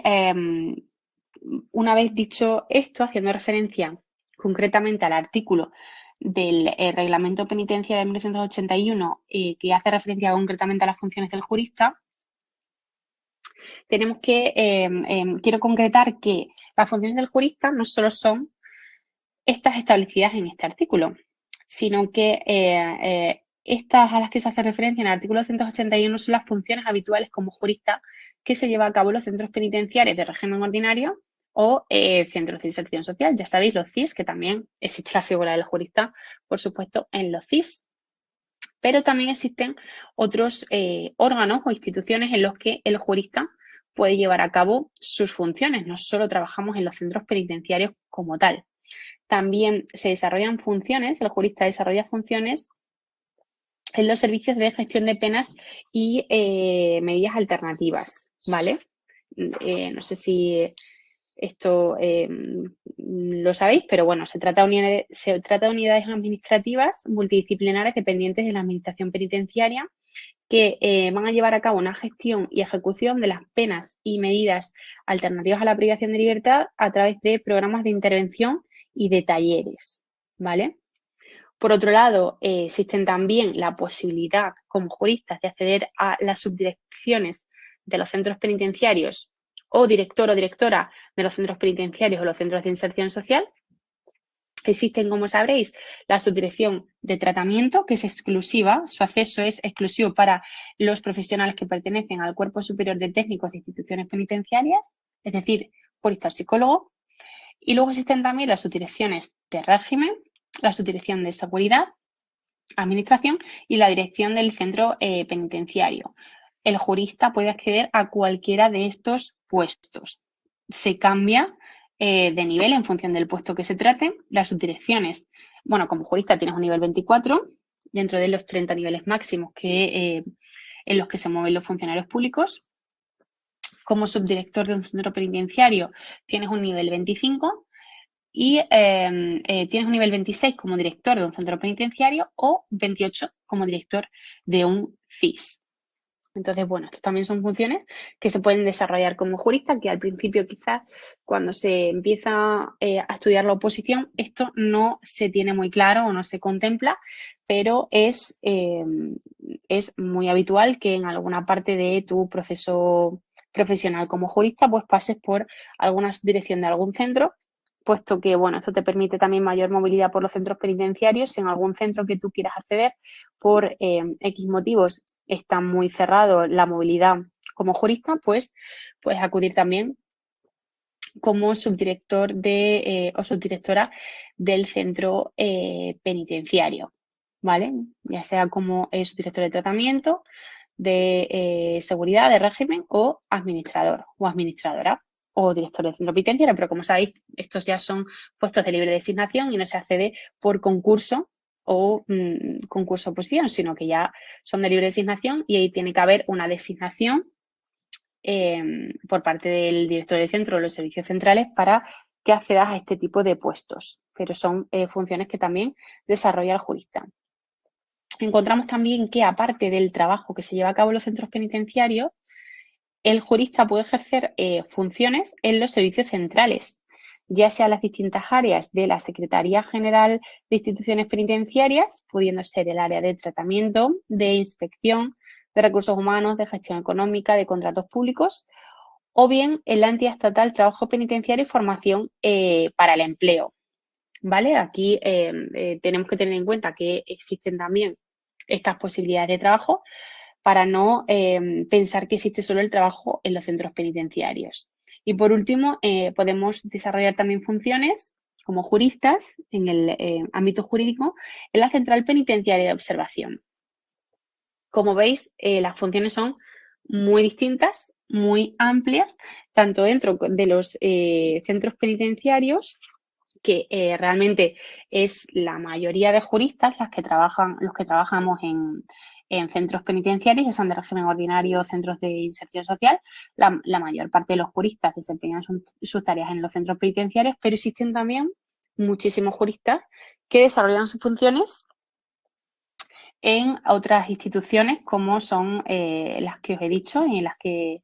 una vez dicho esto, haciendo referencia concretamente al artículo del Reglamento Penitenciario de 1981, que hace referencia concretamente a las funciones del jurista, tenemos que, quiero concretar que las funciones del jurista no solo son estas establecidas en este artículo, sino que estas a las que se hace referencia en el artículo 281 son las funciones habituales como jurista que se lleva a cabo en los centros penitenciarios de régimen ordinario o centros de inserción social. Ya sabéis, los CIS, que también existe la figura del jurista, por supuesto, en los CIS. Pero también existen otros órganos o instituciones en los que el jurista puede llevar a cabo sus funciones. No solo trabajamos en los centros penitenciarios como tal. También se desarrollan funciones, el jurista desarrolla funciones en los servicios de gestión de penas y medidas alternativas, ¿vale? No sé si esto lo sabéis, pero bueno, se trata de unidades administrativas multidisciplinares dependientes de la administración penitenciaria que van a llevar a cabo una gestión y ejecución de las penas y medidas alternativas a la privación de libertad a través de programas de intervención y de talleres, ¿vale? Por otro lado, existen también la posibilidad como juristas de acceder a las subdirecciones de los centros penitenciarios o director o directora de los centros penitenciarios o los centros de inserción social. Existen, como sabréis, la subdirección de tratamiento, que es exclusiva, su acceso es exclusivo para los profesionales que pertenecen al Cuerpo Superior de Técnicos de Instituciones Penitenciarias, es decir, jurista o psicólogo. Y luego existen también las subdirecciones de régimen, la subdirección de seguridad, administración y la dirección del centro penitenciario. El jurista puede acceder a cualquiera de estos puestos. Se cambia de nivel en función del puesto que se trate. Las subdirecciones, bueno, como jurista tienes un nivel 24 dentro de los 30 niveles máximos en los que se mueven los funcionarios públicos. Como subdirector de un centro penitenciario tienes un nivel 25 y tienes un nivel 26 como director de un centro penitenciario o 28 como director de un CIS. Entonces, bueno, estas también son funciones que se pueden desarrollar como jurista, que al principio quizás cuando se empieza a estudiar la oposición, esto no se tiene muy claro o no se contempla, pero es muy habitual que en alguna parte de tu proceso profesional como jurista, pues pases por alguna subdirección de algún centro, puesto que, bueno, esto te permite también mayor movilidad por los centros penitenciarios. Si en algún centro que tú quieras acceder por X motivos está muy cerrado la movilidad como jurista, pues puedes acudir también como subdirector o subdirectora del centro penitenciario, ¿vale? Ya sea como subdirector de tratamiento, de seguridad, de régimen o administrador o administradora o director del centro penitenciario, pero como sabéis, estos ya son puestos de libre designación y no se accede por concurso o concurso oposición, sino que ya son de libre designación y ahí tiene que haber una designación por parte del director del centro o los servicios centrales para que accedas a este tipo de puestos, pero son funciones que también desarrolla el jurista. Encontramos también que, aparte del trabajo que se lleva a cabo en los centros penitenciarios, el jurista puede ejercer funciones en los servicios centrales, ya sea las distintas áreas de la Secretaría General de Instituciones Penitenciarias, pudiendo ser el área de tratamiento, de inspección, de recursos humanos, de gestión económica, de contratos públicos, o bien en la entidad estatal Trabajo Penitenciario y Formación para el Empleo. ¿Vale? Aquí tenemos que tener en cuenta que existen también estas posibilidades de trabajo para no pensar que existe solo el trabajo en los centros penitenciarios. Y por último, podemos desarrollar también funciones como juristas en el ámbito jurídico en la Central Penitenciaria de Observación. Como veis, las funciones son muy distintas, muy amplias, tanto dentro de los centros penitenciarios, que realmente es la mayoría de juristas los que trabajamos en centros penitenciarios, que son de régimen ordinario, centros de inserción social. La mayor parte de los juristas desempeñan sus tareas en los centros penitenciarios, pero existen también muchísimos juristas que desarrollan sus funciones en otras instituciones, como son las que os he dicho y en las que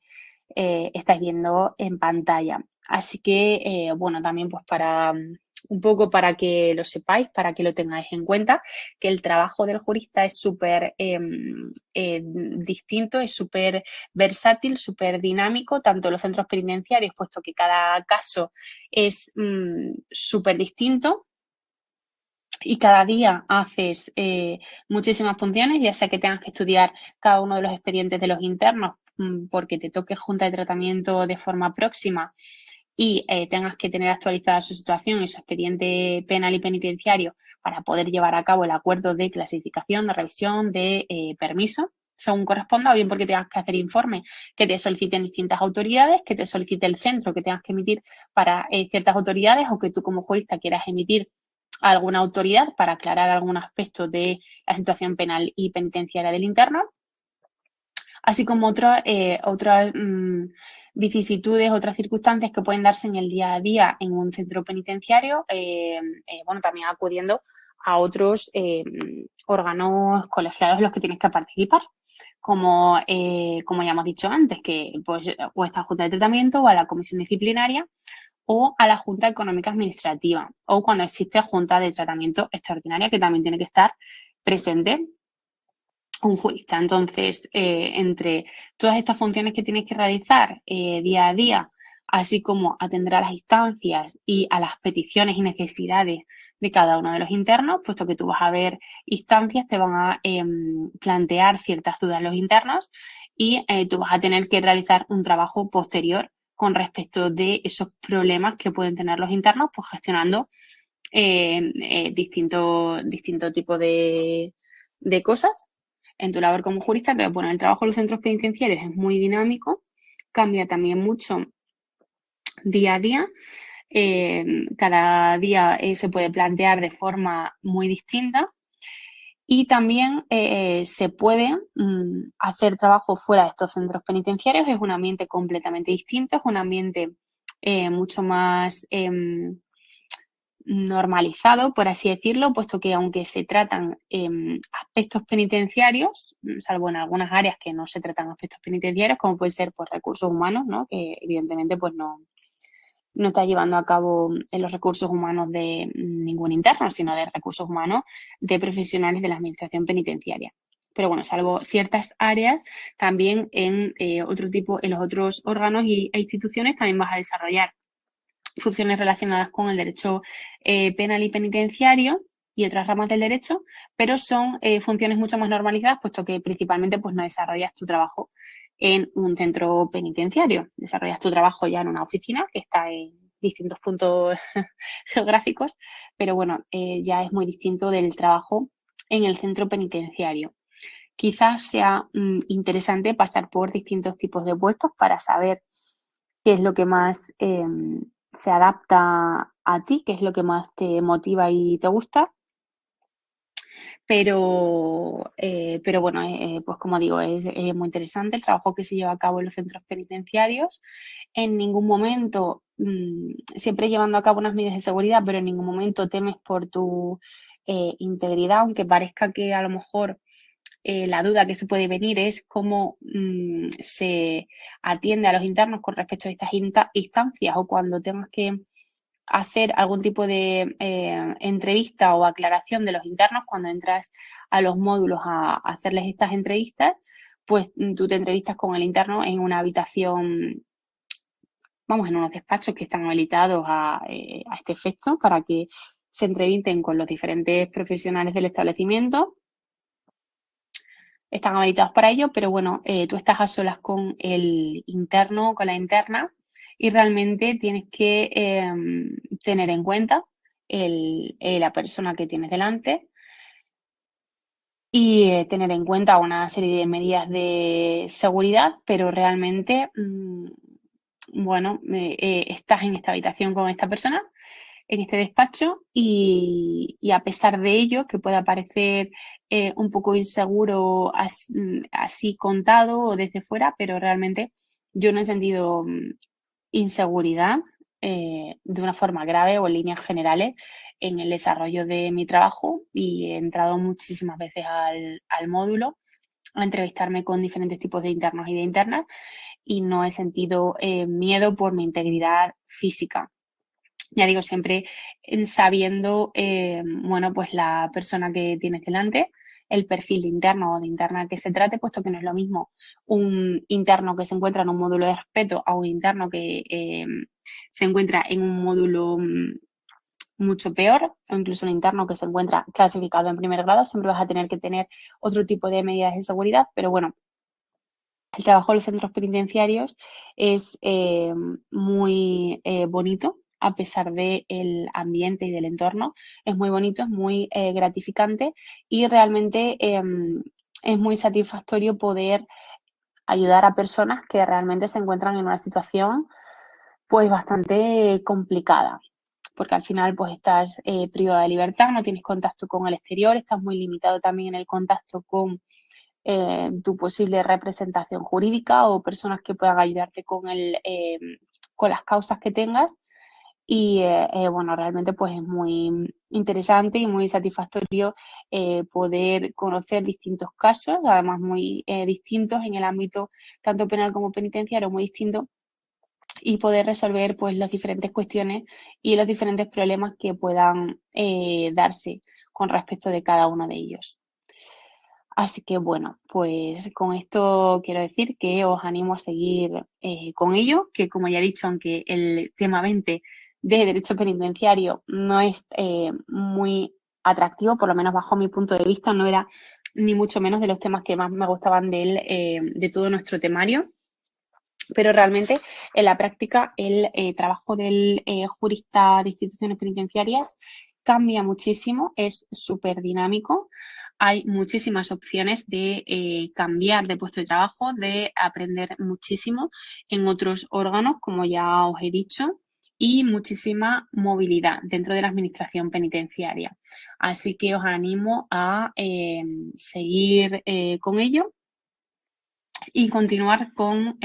estáis viendo en pantalla. Así que, bueno, también pues para un poco para que lo sepáis, para que lo tengáis en cuenta, que el trabajo del jurista es súper distinto, es súper versátil, súper dinámico, tanto en los centros penitenciarios, puesto que cada caso es súper distinto. Y cada día haces muchísimas funciones, ya sea que tengas que estudiar cada uno de los expedientes de los internos porque te toque junta de tratamiento de forma próxima y tengas que tener actualizada su situación y su expediente penal y penitenciario para poder llevar a cabo el acuerdo de clasificación, de revisión, de permiso, según corresponda, o bien porque tengas que hacer informes que te soliciten distintas autoridades, que te solicite el centro que tengas que emitir para ciertas autoridades o que tú como jurista quieras emitir a alguna autoridad para aclarar algún aspecto de la situación penal y penitenciaria del interno, así como otras vicisitudes, otras circunstancias que pueden darse en el día a día en un centro penitenciario, bueno, también acudiendo a otros órganos colegiados en los que tienes que participar, como ya hemos dicho antes, que pues, o esta Junta de Tratamiento o a la Comisión Disciplinaria o a la Junta Económica Administrativa o cuando existe Junta de Tratamiento Extraordinaria, que también tiene que estar presente un jurista. Entonces, entre todas estas funciones que tienes que realizar día a día, así como atender a las instancias y a las peticiones y necesidades de cada uno de los internos, puesto que tú vas a ver instancias, te van a plantear ciertas dudas los internos y tú vas a tener que realizar un trabajo posterior con respecto de esos problemas que pueden tener los internos, pues gestionando distinto tipo de cosas en tu labor como jurista. Entonces, bueno, el trabajo en los centros penitenciarios es muy dinámico, cambia también mucho día a día. Cada día se puede plantear de forma muy distinta y también se puede hacer trabajo fuera de estos centros penitenciarios. Es un ambiente completamente distinto, es un ambiente mucho más normalizado, por así decirlo, puesto que aunque se tratan aspectos penitenciarios, salvo en algunas áreas que no se tratan aspectos penitenciarios, como puede ser pues, recursos humanos, ¿no? Que evidentemente pues no está llevando a cabo en los recursos humanos de ningún interno, sino de recursos humanos de profesionales de la administración penitenciaria. Pero bueno, salvo ciertas áreas, también en en los otros órganos e instituciones también vas a desarrollar funciones relacionadas con el derecho penal y penitenciario y otras ramas del derecho, pero son funciones mucho más normalizadas, puesto que principalmente pues, no desarrollas tu trabajo en un centro penitenciario, desarrollas tu trabajo ya en una oficina que está en distintos puntos geográficos, pero bueno, ya es muy distinto del trabajo en el centro penitenciario. Quizás sea interesante pasar por distintos tipos de puestos para saber qué es lo que más se adapta a ti, qué es lo que más te motiva y te gusta. Pero bueno, pues como digo, es muy interesante el trabajo que se lleva a cabo en los centros penitenciarios. En ningún momento, siempre llevando a cabo unas medidas de seguridad, pero en ningún momento temes por tu integridad, aunque parezca que a lo mejor la duda que se puede venir es cómo se atiende a los internos con respecto a estas instancias o cuando tengas que hacer algún tipo de entrevista o aclaración de los internos cuando entras a los módulos a hacerles estas entrevistas, pues tú te entrevistas con el interno en una habitación, vamos, en unos despachos que están habilitados a este efecto para que se entrevisten con los diferentes profesionales del establecimiento. Están habilitados para ello, pero bueno, tú estás a solas con el interno o con la interna y realmente tienes que tener en cuenta la persona que tienes delante y tener en cuenta una serie de medidas de seguridad, pero realmente, bueno, estás en esta habitación con esta persona, en este despacho, y a pesar de ello, que pueda parecer un poco inseguro así contado o desde fuera, pero realmente yo no he sentido inseguridad de una forma grave o en líneas generales en el desarrollo de mi trabajo y he entrado muchísimas veces al módulo a entrevistarme con diferentes tipos de internos y de internas y no he sentido miedo por mi integridad física. Ya digo, siempre sabiendo, bueno, pues la persona que tienes delante, el perfil de interno o de interna que se trate, puesto que no es lo mismo un interno que se encuentra en un módulo de respeto a un interno que se encuentra en un módulo mucho peor, o incluso un interno que se encuentra clasificado en primer grado, siempre vas a tener que tener otro tipo de medidas de seguridad, pero bueno, el trabajo en los centros penitenciarios es muy bonito, a pesar del ambiente y del entorno. Es muy bonito, es muy gratificante y realmente es muy satisfactorio poder ayudar a personas que realmente se encuentran en una situación pues bastante complicada. Porque al final pues estás privado de libertad, no tienes contacto con el exterior, estás muy limitado también en el contacto con tu posible representación jurídica o personas que puedan ayudarte con las causas que tengas. Y bueno, realmente pues es muy interesante y muy satisfactorio poder conocer distintos casos, además muy distintos en el ámbito tanto penal como penitenciario, muy distintos, y poder resolver pues las diferentes cuestiones y los diferentes problemas que puedan darse con respecto de cada uno de ellos. Así que bueno, pues con esto quiero decir que os animo a seguir con ello, que como ya he dicho, aunque el tema 20 de derecho penitenciario no es muy atractivo, por lo menos bajo mi punto de vista, no era ni mucho menos de los temas que más me gustaban de todo nuestro temario, pero realmente en la práctica el trabajo del jurista de instituciones penitenciarias cambia muchísimo, es súper dinámico. Hay muchísimas opciones de cambiar de puesto de trabajo, de aprender muchísimo en otros órganos, como ya os he dicho, y muchísima movilidad dentro de la administración penitenciaria. Así que os animo a seguir con ello y continuar con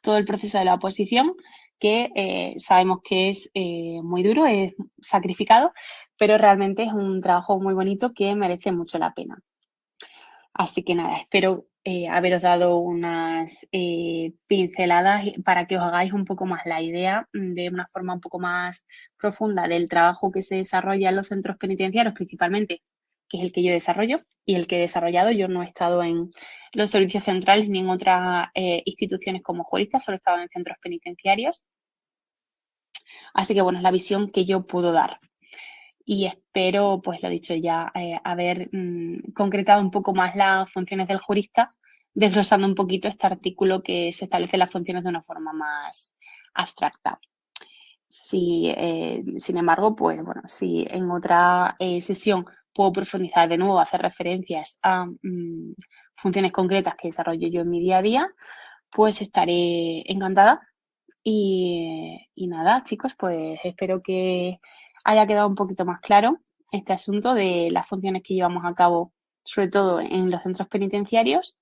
todo el proceso de la oposición, que sabemos que es muy duro, es sacrificado, pero realmente es un trabajo muy bonito que merece mucho la pena. Así que nada, espero haberos dado unas pinceladas para que os hagáis un poco más la idea de una forma un poco más profunda del trabajo que se desarrolla en los centros penitenciarios, principalmente, que es el que yo desarrollo y el que he desarrollado. Yo no he estado en los servicios centrales ni en otras instituciones como jurista, solo he estado en centros penitenciarios. Así que bueno, es la visión que yo puedo dar. Y espero, pues lo dicho ya, haber concretado un poco más las funciones del jurista, desglosando un poquito este artículo que se establece las funciones de una forma más abstracta. Sin embargo, pues bueno, si en otra sesión puedo profundizar de nuevo, hacer referencias a funciones concretas que desarrollo yo en mi día a día, pues estaré encantada. Y nada, chicos, pues espero que haya quedado un poquito más claro este asunto de las funciones que llevamos a cabo, sobre todo en los centros penitenciarios,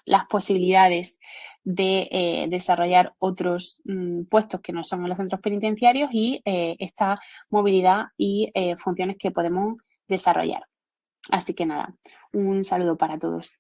las posibilidades de desarrollar otros puestos que no son en los centros penitenciarios y esta movilidad y funciones que podemos desarrollar. Así que nada, un saludo para todos.